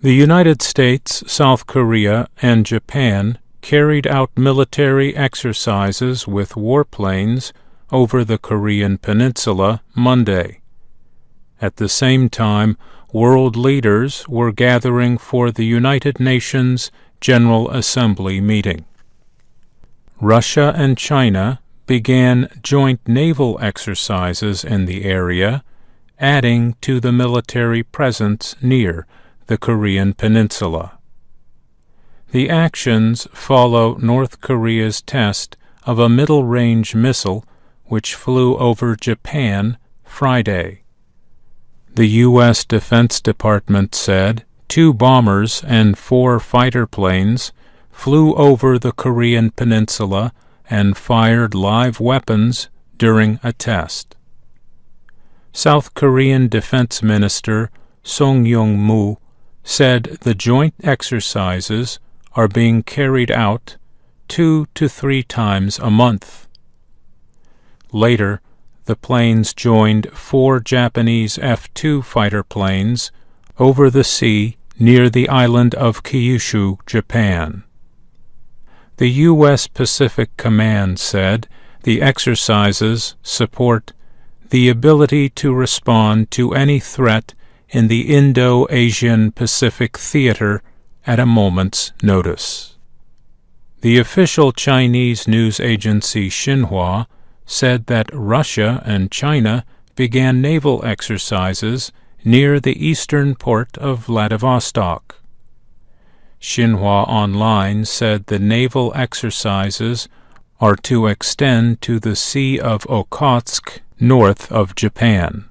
The United States, South Korea, and Japan carried out military exercises with warplanes over the Korean peninsula Monday. At the same time, world leaders were gathering for the United Nations General Assembly meeting. Russia and China began joint naval exercises in the area, adding to the military presence near the Korean peninsula. The actions follow North Korea's test of a middle-range missile which flew over Japan Friday. The U.S. Defense Department said 2 bombers and 4 fighter planes flew over the Korean peninsula and fired live weapons during a test. South Korean Defense Minister Song Yong-moo said the joint exercises are being carried out 2 to 3 times a month. Later, the planes joined 4 Japanese F-2 fighter planes over the sea near the island of Kyushu, Japan. The U.S. Pacific Command said the exercises support the ability to respond to any threat in the Indo-Asian Pacific theater at a moment's notice. The official Chinese news agency Xinhua said that Russia and China began naval exercises near the eastern port of Vladivostok. Xinhua Online said the naval exercises are to extend to the Sea of Okhotsk north of Japan.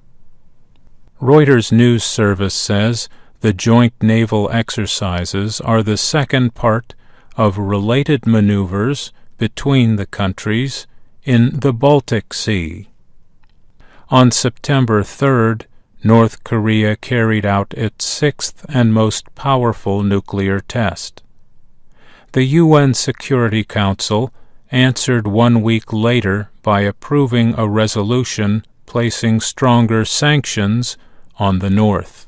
Reuters news service says the joint naval exercises are the second part of related maneuvers between the countries in the Baltic Sea. On September 3rd, North Korea carried out its 6th and most powerful nuclear test. The UN Security Council answered 1 week later by approving a resolution placing stronger sanctions on the North.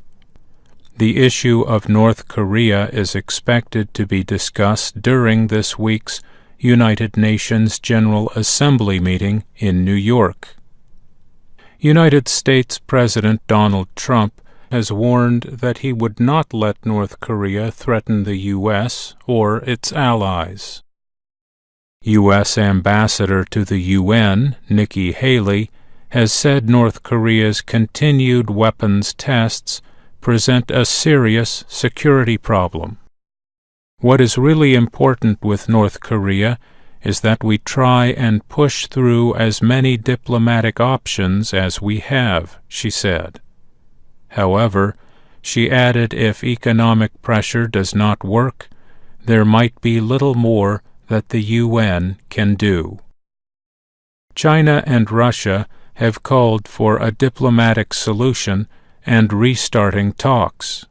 The issue of North Korea is expected to be discussed during this week's United Nations General Assembly meeting in New York. United States President Donald Trump has warned that he would not let North Korea threaten the U.S. or its allies. U.S. Ambassador to the UN, Nikki Haley, has said North Korea's continued weapons tests present a serious security problem. What is really important with North Korea is that we try and push through as many diplomatic options as we have, she said. However, she added if economic pressure does not work, there might be little more that the UN can do. China and Russia have called for a diplomatic solution and restarting talks.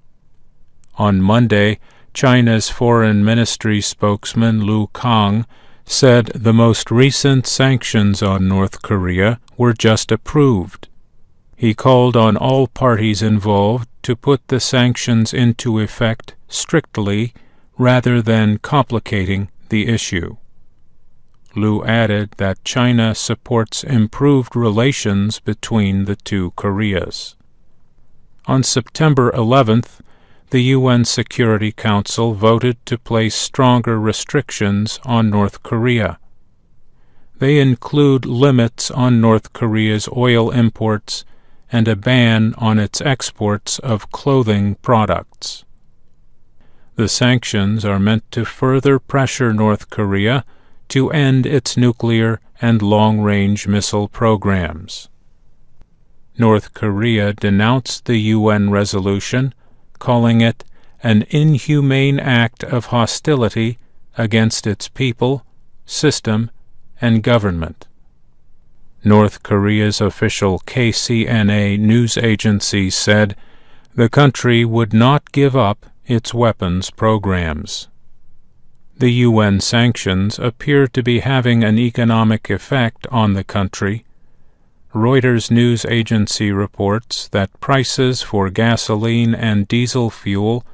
On Monday, China's Foreign Ministry spokesman Lu Kang said the most recent sanctions on North Korea were just approved. He called on all parties involved to put the sanctions into effect strictly rather than complicating the issue. Lu added that China supports improved relations between the 2 Koreas. On September 11th, the UN Security Council voted to place stronger restrictions on North Korea. They include limits on North Korea's oil imports and a ban on its exports of clothing products. The sanctions are meant to further pressure North Korea to end its nuclear and long-range missile programs. North Korea denounced the UN resolution, calling it an inhumane act of hostility against its people, system, and government. North Korea's official KCNA news agency said the country would not give up its weapons programs. The UN sanctions appear to be having an economic effect on the country. Reuters news agency reports that prices for gasoline and diesel fuel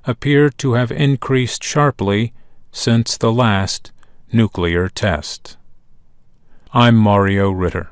appear to have increased sharply since the last nuclear test. I'm Mario Ritter.